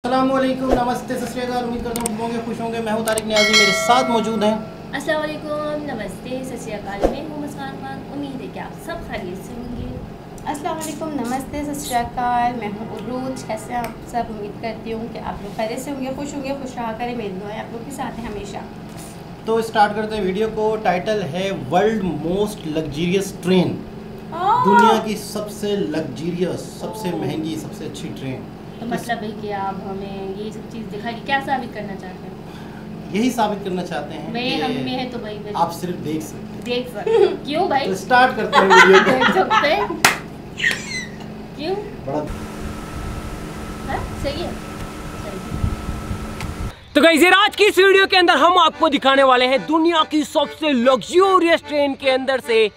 अस्सलामुअलैकुम, नमस्ते, सत श्री अकाल। उम्मीद करता हूँ होंगे, खुश होंगे। मैं हूँ तारिक नियाज़ी, मेरे साथ मौजूद हैं। अस्सलाम वालेकुम, नमस्ते, सत श्री अकाल। मैं हूँ मुस्कान खान। उम्मीद है कि आप सब खैरियत से होंगे। अस्सलाम वालेकुम, नमस्ते, सत श्री अकाल। मैं हूँ उरूज। कैसे आप सब? उम्मीद करती हूँ कि आप लोग खैरियत से होंगे, खुश रहा करें। मेरी दुआएं आप लोग के साथ हैं हमेशा। तो स्टार्ट करते हैं वीडियो को। टाइटल है वर्ल्ड मोस्ट लग्जरियस ट्रेन। दुनिया की सबसे लग्जरियस, सबसे महंगी, सबसे अच्छी ट्रेन। तो मतलब है कि आप हमें ये सब चीज़ दिखाइए, क्या साबित करना चाहते हैं? यही साबित करना चाहते हैं भाई हम में है तो भाई आप सिर्फ देख सकते हैं। क्यों भाई? तो स्टार्ट करते हैं वीडियो को। देख सकते हैं। क्यों? बड़ा सही है। तो गाइस यार, आज की इस वीडियो के अंदर हम आपको दिखाने वाले हैं दुनिया की सबसे लग्जरियस ट्रेन के अंदर से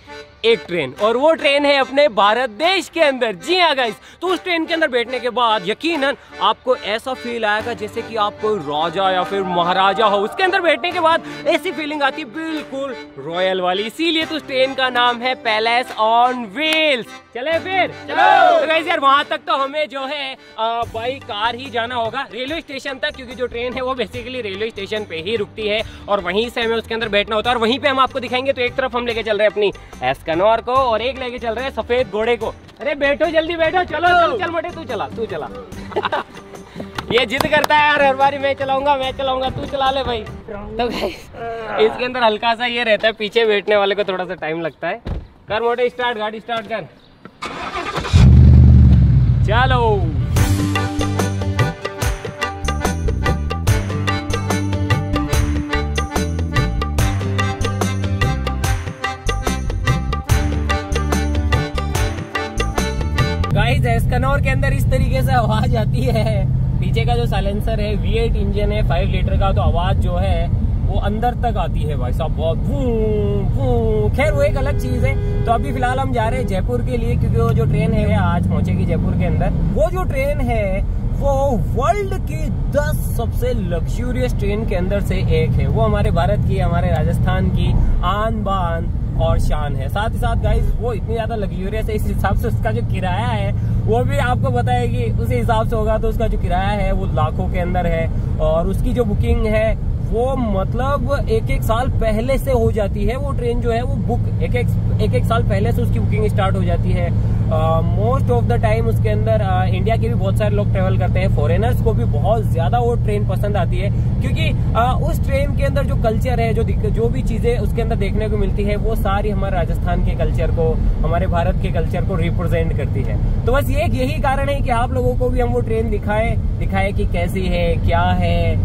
एक ट्रेन, और वो ट्रेन है अपने भारत देश के अंदर। जी हाँ गाइस, तो उस ट्रेन के अंदर बैठने के बाद यकीनन आपको ऐसा फील आएगा जैसे कि आप कोई राजा या फिर महाराजा हो। उसके अंदर बैठने के बाद ऐसी फीलिंग आती है बिल्कुल रॉयल वाली। इसीलिए तो उस ट्रेन का नाम है पैलेस ऑन व्हील्स। चले फिर चलो। तो गाइस यार, वहां तक तो हमें जो है बाई कार ही जाना होगा, रेलवे स्टेशन तक, क्योंकि जो ट्रेन है वो बेसिकली रेलवे स्टेशन पे ही रुकती है और वहीं से हमें उसके अंदर बैठना होता है। और वहीं पे हम आपको दिखाएंगे। तो एक तरफ हम लेके चल रहे हैं अपनी एस्कनौर को और एक लेके चल रहे हैं सफेद घोड़े को। अरे बैठो, जल्दी बैठो। चलो चल मोटे, तू चला। ये जिद करता है यार, हर बारी मैं चलाऊंगा, तू चला ले भाई। तो इसके अंदर हल्का सा ये रहता है, पीछे बैठने वाले को थोड़ा सा टाइम लगता है। कर मोटे स्टार्ट, गाड़ी स्टार्ट कर। चलो गाइस, एस्कनौर के अंदर इस तरीके से आवाज आती है। पीछे का जो साइलेंसर है V8 इंजन है 5 लीटर का, तो आवाज जो है वो अंदर तक आती है भाई साहब, बहुत भूं। खैर वो एक अलग चीज है। तो अभी फिलहाल हम जा रहे हैं जयपुर के लिए, क्योंकि वो जो ट्रेन है आज पहुंचेगी जयपुर के अंदर। वो जो ट्रेन है वो वर्ल्ड की 10 सबसे लग्जरियस ट्रेन के अंदर से एक है। वो हमारे भारत की, हमारे राजस्थान की आन बान और शान है। साथ ही साथ गाइस, वो इतनी ज्यादा लग्जरियस है, इस हिसाब से उसका जो किराया है वो भी आपको पता है कि उसी हिसाब से होगा। तो उसका जो किराया है वो लाखों के अंदर है, और उसकी जो बुकिंग है वो मतलब एक साल पहले से हो जाती है। वो ट्रेन जो है वो बुक एक साल पहले से उसकी बुकिंग स्टार्ट हो जाती है। मोस्ट ऑफ द टाइम उसके अंदर इंडिया के भी बहुत सारे लोग ट्रेवल करते हैं। फॉरेनर्स को भी बहुत ज्यादा वो ट्रेन पसंद आती है, क्योंकि उस ट्रेन के अंदर जो कल्चर है, जो भी चीजें उसके अंदर देखने को मिलती है, वो सारी हमारे राजस्थान के कल्चर को, हमारे भारत के कल्चर को रिप्रेजेंट करती है। तो बस यही कारण है कि आप लोगों को भी हम वो ट्रेन दिखाए कि कैसी है, क्या है,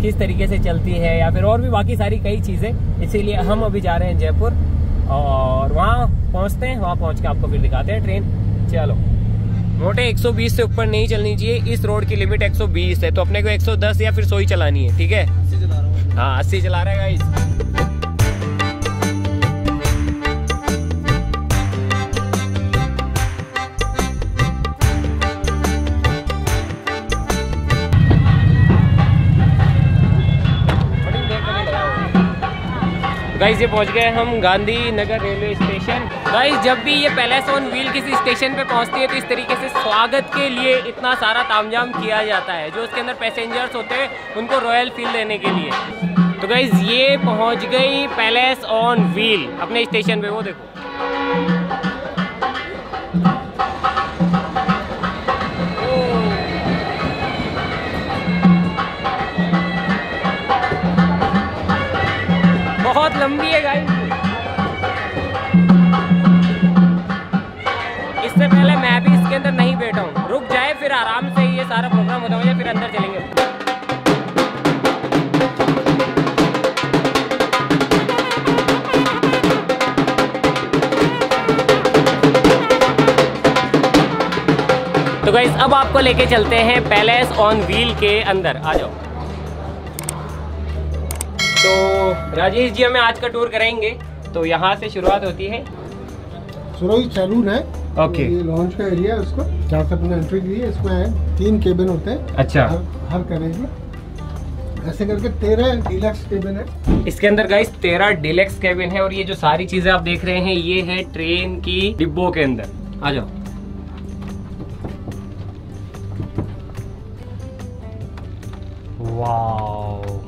किस तरीके से चलती है, या फिर और भी बाकी सारी कई चीजें। इसीलिए हम अभी जा रहे हैं जयपुर, और वहाँ पहुँचते हैं। वहाँ पहुँच के आपको फिर दिखाते हैं ट्रेन। चलो मोटे 120 से ऊपर नहीं चलनी चाहिए। इस रोड की लिमिट 120 है, तो अपने को 110 या फिर 100 ही चलानी है। ठीक है, 80 चला रहा हूँ। हाँ 80 चला रहे गाइस। गाइस ये पहुंच गए हम गांधीनगर रेलवे स्टेशन। गाइस जब भी ये पैलेस ऑन व्हील किसी स्टेशन पे पहुंचती है तो इस तरीके से स्वागत के लिए इतना सारा तामझाम किया जाता है। जो उसके अंदर पैसेंजर्स होते हैं उनको रॉयल फील देने के लिए। तो गाइस ये पहुंच गई पैलेस ऑन व्हील अपने स्टेशन पे। वो देखो, बहुत लंबी है गाइस। इससे पहले मैं भी इसके अंदर नहीं बैठा हूँ। रुक जाए फिर आराम से ये सारा प्रोग्राम होता हो जाए, फिर अंदर चलेंगे। तो गाइस अब आपको लेके चलते हैं पैलेस ऑन व्हील के अंदर। आ जाओ। तो राजेश जी हमें आज का टूर कराएंगे। तो यहाँ से शुरुआत होती है, सुरई सैलून है। ओके। ये लॉन्च का एरिया है, उसको जहाँ से अपने एंट्री की है। इसमें 3 केबिन होते हैं। अच्छा। हर कैरेज में ऐसे करके 13 डीलक्स केबिन है। इसके अंदर गाइस 13 डीलक्स केबिन है, और ये जो सारी चीजें आप देख रहे हैं ये है ट्रेन की डिब्बों के अंदर। आ जाओ। वाओ।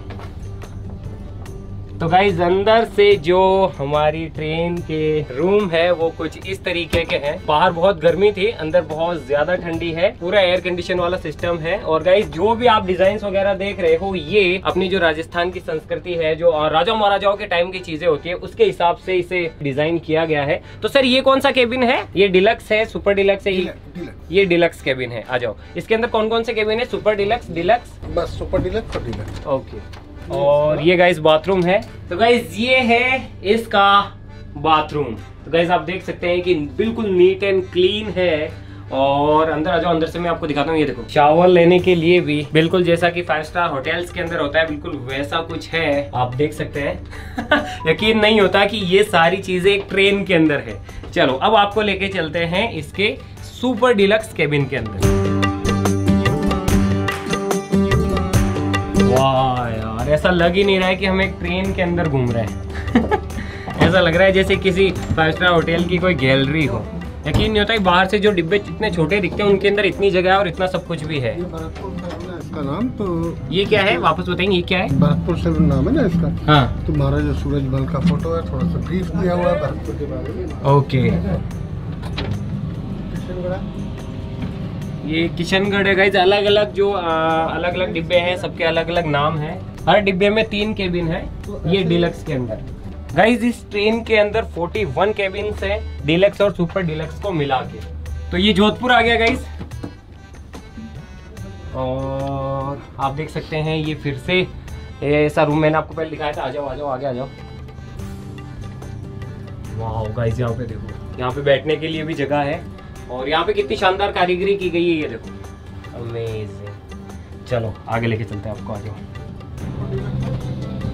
तो गाइस अंदर से जो हमारी ट्रेन के रूम है वो कुछ इस तरीके के हैं। बाहर बहुत गर्मी थी, अंदर बहुत ज्यादा ठंडी है। पूरा एयर कंडीशन वाला सिस्टम है। और गाइस जो भी आप डिजाइन वगैरह देख रहे हो ये अपनी जो राजस्थान की संस्कृति है, जो राजा महाराजाओं के टाइम की चीजें होती है, उसके हिसाब से इसे डिजाइन किया गया है। तो सर ये कौन सा केबिन है? ये डिलक्स है, सुपर डिलक्स है? ये डिलक्स केबिन है। आ जाओ, इसके अंदर कौन कौन से केबिन है? सुपर डिलक्स, डिलक्स, बस सुपर डिलक्स और डिलक्स। ओके। और ये गाइस बाथरूम है। तो गाइस ये है इसका बाथरूम। तो गाइस आप देख सकते हैं कि बिल्कुल नीट एंड क्लीन है। और अंदर आ जाओ, अंदर से मैं आपको दिखाता हूँ। ये देखो, शावर लेने के लिए भी बिल्कुल जैसा कि 5 स्टार होटल्स के अंदर होता है, बिल्कुल वैसा कुछ है, आप देख सकते हैं। यकीन नहीं होता कि ये सारी चीजें एक ट्रेन के अंदर है। चलो अब आपको लेके चलते हैं इसके सुपर डिलक्स केबिन के अंदर। वाह यार, ऐसा लग ही नहीं रहा है कि हम एक ट्रेन के अंदर घूम रहे हैं। ऐसा लग रहा है जैसे किसी 5 स्टार होटल की कोई गैलरी हो। यकीन नहीं होता कि बाहर से जो डिब्बे इतने छोटे दिखते हैं उनके अंदर इतनी जगह है और इतना सब कुछ भी है। ये भरतपुर से है इसका नाम। तो ये क्या है, वापस बताएंगे, ये क्या है? भरतपुर से नाम है ना इसका। हाँ, तो महाराजा सूरजमल का फोटो है, थोड़ा सा ब्रीफ दिया हुआ है भरतपुर के बारे में। ओके। ये किशनगढ़ है गाइस। अलग अलग जो अलग अलग डिब्बे हैं, सबके अलग अलग नाम है। हर डिब्बे में 3 केबिन है ये डिलक्स के अंदर। गाइस इस ट्रेन के अंदर 41 केबिन्स हैं, डिलक्स और सुपर डिलक्स को मिला के। तो ये जोधपुर आ गया गाइस। और आप देख सकते हैं ये फिर से ऐसा रूम मैंने आपको पहले दिखाया था। आ जाओ आ जाओ, आगे आ जाओ। वाह गाइस, यहाँ पे देखो, यहाँ पे बैठने के लिए भी जगह है। और यहाँ पे कितनी शानदार कारीगरी की गई है, ये देखो, अमेजिंग। चलो आगे लेके चलते हैं आपको, आ जाओ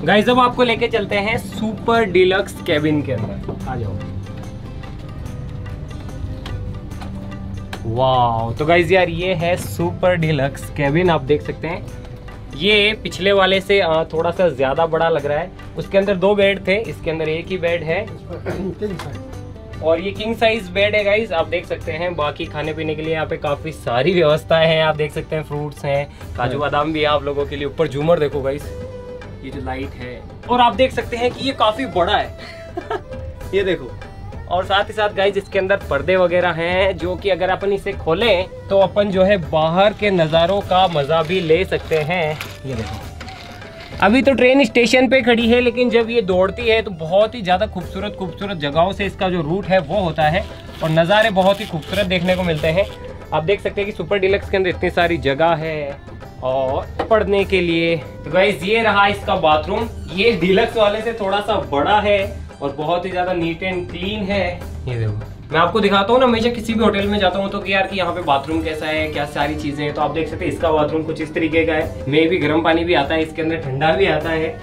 गाइस। अब आपको लेके चलते हैं सुपर डिलक्स केबिन के अंदर, आ जाओ। वाह, तो गाइस यार ये है सुपर डिलक्स केबिन। आप देख सकते हैं ये पिछले वाले से थोड़ा सा ज्यादा बड़ा लग रहा है। उसके अंदर 2 बेड थे, इसके अंदर एक ही बेड है और ये किंग साइज बेड है गाइस। आप देख सकते हैं बाकी खाने पीने के लिए यहाँ पे काफी सारी व्यवस्थाएं हैं। आप देख सकते हैं फ्रूट्स हैं, काजू बादाम भी है आप लोगों के लिए। ऊपर झूमर देखो गाइस, ये जो लाइट है। और आप देख सकते हैं कि ये काफी बड़ा है। ये देखो। और साथ ही साथ गाइस इसके अंदर पर्दे वगैरह हैं, जो कि अगर अपन इसे खोलें तो अपन जो है बाहर के नज़ारों का मजा भी ले सकते हैं। ये देखो, अभी तो ट्रेन स्टेशन पे खड़ी है, लेकिन जब ये दौड़ती है तो बहुत ही ज़्यादा खूबसूरत खूबसूरत जगहों से इसका जो रूट है वो होता है और नज़ारे बहुत ही खूबसूरत देखने को मिलते हैं। आप देख सकते हैं कि सुपर डिलक्स के अंदर इतनी सारी जगह है और पढ़ने के लिए। तो गाइस ये रहा इसका बाथरूम। ये डिलक्स वाले से थोड़ा सा बड़ा है और बहुत ही ज़्यादा नीट एंड क्लीन है। ये देखो, मैं आपको दिखाता हूँ ना, हमेशा किसी भी होटल में जाता हूँ तो कि यार कि यहाँ पे बाथरूम कैसा है, क्या सारी चीजें हैं। तो आप देख सकते हैं इसका बाथरूम कुछ इस तरीके का है। में भी गर्म पानी भी आता है, इसके अंदर ठंडा भी आता है।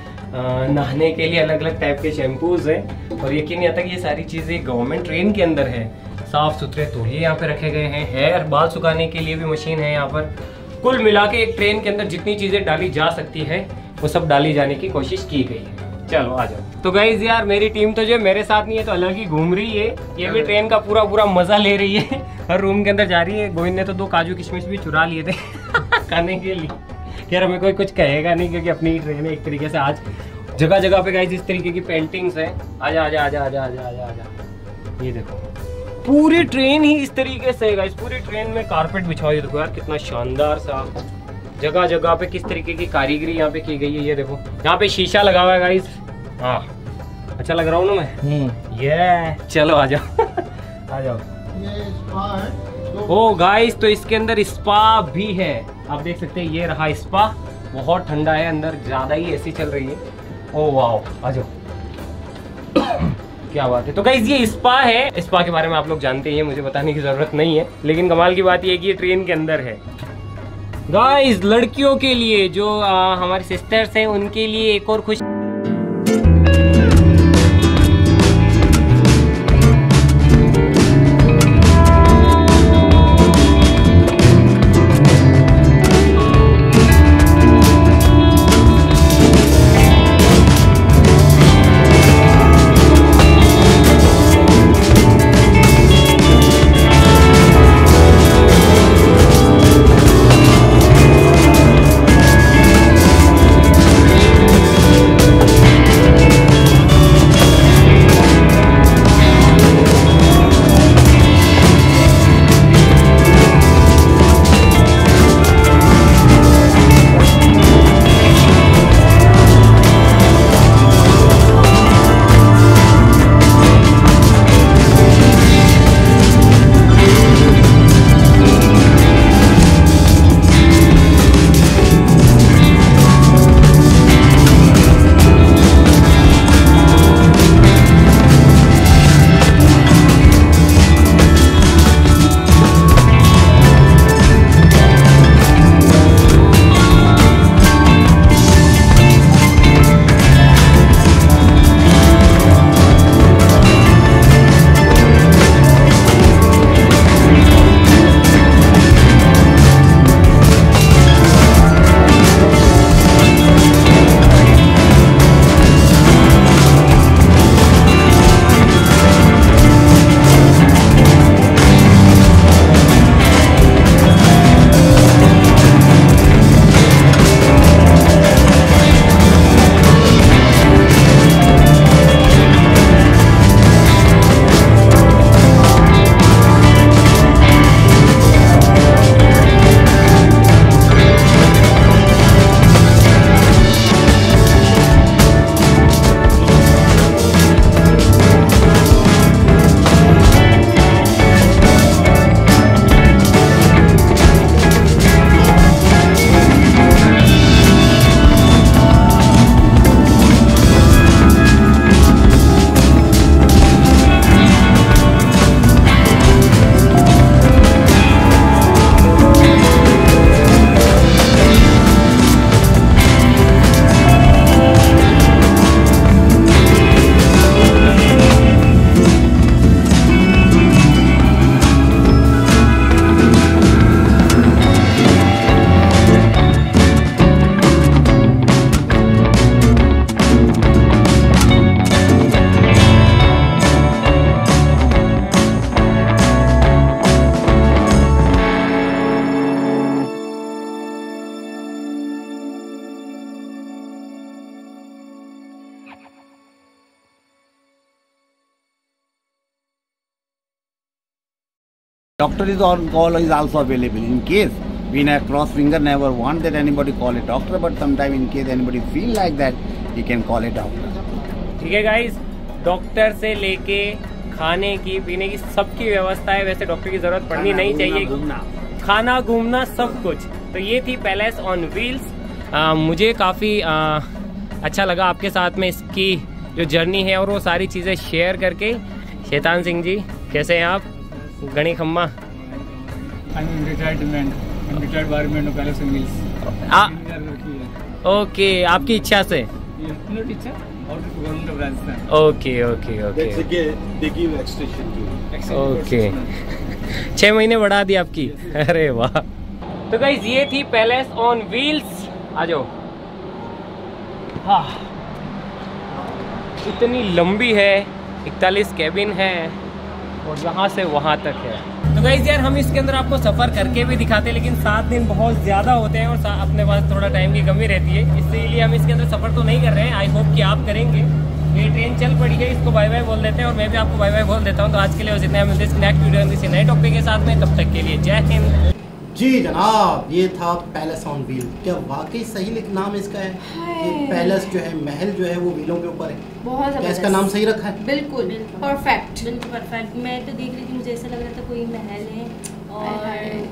नहाने के लिए अलग अलग टाइप के शैम्पूज हैं। और यकीन नहीं आता कि ये सारी चीजें गवर्नमेंट ट्रेन के अंदर है। साफ सुथरे तौलिए यहाँ पे रखे गए हैं। हेयर बाल सुखाने के लिए भी मशीन है यहाँ पर। कुल मिला के एक ट्रेन के अंदर जितनी चीजें डाली जा सकती है वो सब डाली जाने की कोशिश की गई है। चलो आ जाओ। तो गाइज यार मेरी टीम तो जो मेरे साथ नहीं है तो अलग ही घूम रही है। ये भी ट्रेन का पूरा मजा ले रही है। हर रूम के अंदर जा रही है। गोविंद ने तो 2 काजू किशमिश भी चुरा लिए थे खाने के लिए। यार हमें कोई कुछ कहेगा नहीं क्योंकि अपनी ही ट्रेन है एक तरीके से। आज जगह जगह पे गाइज इस तरीके की पेंटिंग्स है। आजा आजा आजा आजा आजा आजा आजा। ये देखो पूरी ट्रेन ही इस तरीके से है गाइज। पूरी ट्रेन में कारपेट बिछा हुआ। ये देखो यार कितना शानदार सा, जगह जगह पे किस तरीके की कारीगरी यहाँ पे की गई है। ये देखो यहाँ पे शीशा लगा हुआ है गाइस। हाँ अच्छा लग रहा हूँ ना मैं? ये चलो आ जाओ आ जाओ। ये स्पा है। ओ गाइस तो इसके अंदर स्पा भी है। आप देख सकते हैं ये रहा स्पा। बहुत ठंडा है अंदर, ज्यादा ही एसी चल रही है। ओ वाह, आ जाओ क्या बात है। तो गाइस ये स्पा है। स्पा के बारे में आप लोग जानते ही हैं, मुझे बताने की जरूरत नहीं है। लेकिन कमाल की बात ये है कि ये ट्रेन के अंदर है। गाइस लड़कियों के लिए जो हमारी सिस्टर्स हैं उनके लिए एक और खुश Doctor is on call is also available in case we in a cross finger never want that anybody call a doctor, but sometime in case anybody feel like that he can call a doctor. ठीक है guys, doctor से लेके खाने की पीने की सबकी व्यवस्था है। वैसे डॉक्टर की जरूरत पड़नी नहीं चाहिए, घूमना खाना घूमना सब कुछ। तो ये थी पैलेस ऑन व्हील्स। मुझे काफ़ी अच्छा लगा आपके साथ में इसकी जो जर्नी है और वो सारी चीज़ें शेयर करके। शैतान सिंह जी कैसे हैं आप? गणी खम्मा ओके, आपकी इच्छा से। ओके ओके ओके ओके 6 महीने बढ़ा दी आपकी। अरे वाह। तो गाइस ये थी पैलेस ऑन व्हील्स। आ जाओ। हाँ, इतनी लंबी है, 41 कैबिन है और यहाँ से वहाँ तक है। तो गाइस यार हम इसके अंदर आपको सफ़र करके भी दिखाते हैं, लेकिन 7 दिन बहुत ज़्यादा होते हैं और अपने पास थोड़ा टाइम की कमी रहती है, इसलिए हम इसके अंदर सफ़र तो नहीं कर रहे हैं। आई होप कि आप करेंगे। ये ट्रेन चल पड़ी है, इसको बाय बाय बोल देते हैं और मैं भी आपको बाय बाय बोल देता हूँ। तो आज के लिए बस इतना। मिलते हैं नेक्स्ट वीडियो किसी नए टॉपिक के साथ में, तब तक के लिए जय हिंद। जी जनाब, ये था पैलेस ऑन व्हील। क्या वाकई सही नाम इसका है कि पैलेस जो है, महल जो है वो व्हीलों के ऊपर है। बहुत क्या इसका नाम सही रखा है? बिल्कुल परफेक्ट, बिल्कुल परफेक्ट। मैं तो देख रही थी, मुझे ऐसा लग रहा था कोई महल है और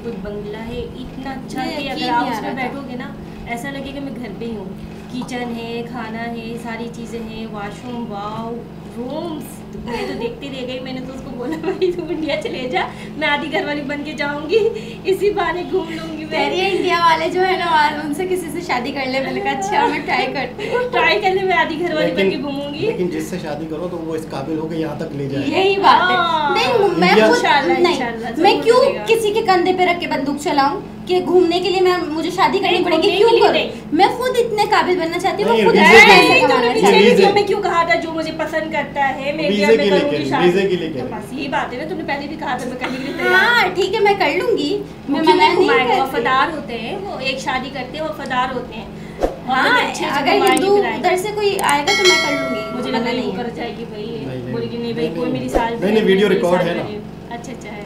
कुछ बंगला है। इतना अच्छा कि अगर आप उसमें बैठोगे ना, ऐसा लगेगा मैं घर पे ही हूँ। किचन है, खाना है, सारी चीज़ें हैं, वॉशरूम, वाव, रूम्स। मैं तो देखती रह गई। मैंने तो उसको बोला भाई तू इंडिया चले जा, मैं आधी घरवाली बन के जाऊंगी, इसी बहाने घूम लूंगी। मेरी इंडिया वाले जो है ना, उनसे किसी से शादी कर ले। मैंने कहा अच्छा मैं ट्राई करती हूँ, ट्राई कर ले, मैं आधी घरवाली बन के घूमूंगी। लेकिन जिससे शादी करो तो वो इस काबिल हो के यहाँ तक ले जाए। यही बात है। नहीं मैं इंशाल्लाह मैं क्यों किसी के कंधे पे रख के बंदूक चलाऊं कि घूमने के लिए मैं मुझे शादी करनी पड़ेगी? क्यों करूं? मैं खुद इतने काबिल बनना चाहती हूँ। मैं खुद मैं क्यों कहा था जो मुझे पसंद करता है मैं इंडिया में करूंगी शादी। तो बस यही बात है ना, तुमने पहले भी कहा था मैं करने के लिए तैयार। हाँ ठीक है, मैं कर लूंगी। मैं मना नहीं करती। वफादार होते हैं वो, एक शादी करते हैं वफादार होते हैं। हाँ अगर हिंदू उधर से कोई आएगा तो मैं कर लूंगी। मुझे लगा नहीं कर जाएगी भाई, बोलेगी नहीं भाई कोई मेरी साल नहीं, वीडियो रिकॉर्ड है ना। अच्छा है।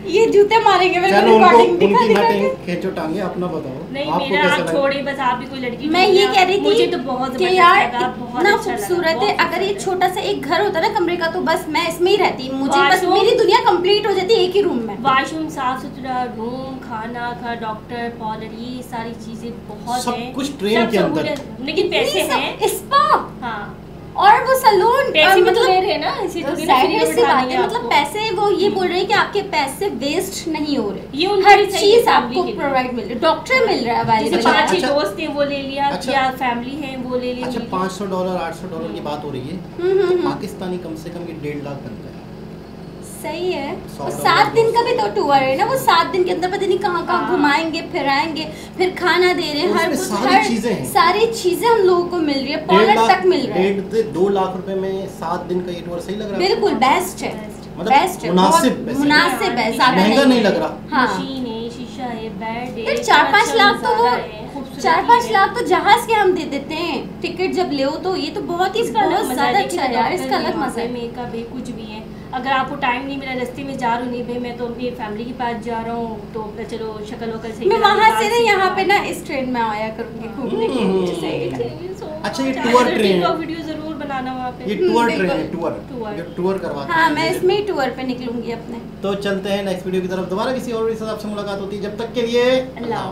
ये जूते मारेंगे मेरे को रिकॉर्डिंग दिखा के। खींचो टांगे, अपना बताओ। नहीं मेरा आप छोड़े, बस आप भी कोई लड़की। मैं ये कह रही थी मुझे तो बहुत कि यार इतना खूबसूरत है। अगर ये छोटा सा एक घर होता ना कमरे का, तो बस मैं इसमें ही रहती। मुझे बस मेरी दुनिया कंप्लीट हो जाती एक ही रूम में। वॉशरूम, साफ सुथरा रूम, खाना खा, डॉक्टर, पार्लर, ये सारी चीजें बहुत सब है। कुछ ट्रेन के अंदर। लेकिन पैसे हैं, स्पा हाँ और वो सैलून, मतलब ले रहे ना, इसी तो मतलब पैसे वो ये बोल रहे हैं कि आपके पैसे वेस्ट नहीं हो रहे। ये हर चीज आपको प्रोवाइड मिल रही है। डॉक्टर मिल रहा है, जैसे 5-6 दोस्त हैं वो ले लिया, या फैमिली है वो ले लिया। अच्छा $500 $800 की बात हो रही है। पाकिस्तानी कम से कम ये 1.5 लाख बनता है। सही है। और 7 दिन का भी तो टूर है ना, वो 7 दिन के अंदर पता नहीं कहाँ कहाँ घुमाएंगे, फिराएंगे, फिर खाना दे रहे हैं, हर सारी चीजें हम लोगों को मिल रही है। पार्लर तक मिल रहा है। 1.5 से 2 लाख रुपए में 7 दिन का ये टूर सही लग रहा है? बिल्कुल बेस्ट है, बेस्ट है, मुनासिब है, महंगा नहीं लग रहा। हाँ मशीन है, शीशा है, बेड है। 4-5 लाख तो वो 4-5 लाख तो जहाज के हम दे देते हैं टिकट जब ले। तो ये तो बहुत ही ज्यादा अच्छा है यार, इसका अलग मजा है। मेकअप है, कुछ भी है। अगर आपको टाइम नहीं मिला, रास्ते में जा रही हूँ, नहीं भाई मैं तो अपनी फैमिली के पास जा रहा हूँ, तो चलो शक्ल वकल से मैं वहाँ से ना यहाँ पे ना इस ट्रेन में आया करूँगी घूमने के लिए। अच्छा ये टूर ट्रेन है, वीडियो जरूर बनाना वहाँ पे। ये टूर ट्रेन है, टूर करवाते हैं। हाँ मैं इसमें ही टूर पे निकलूंगी अपने। तो चलते हैं नेक्स्ट वीडियो की तरफ। दोबारा किसी और के साथ आपसे मुलाकात होती है, जब तक के लिए अल्लाह।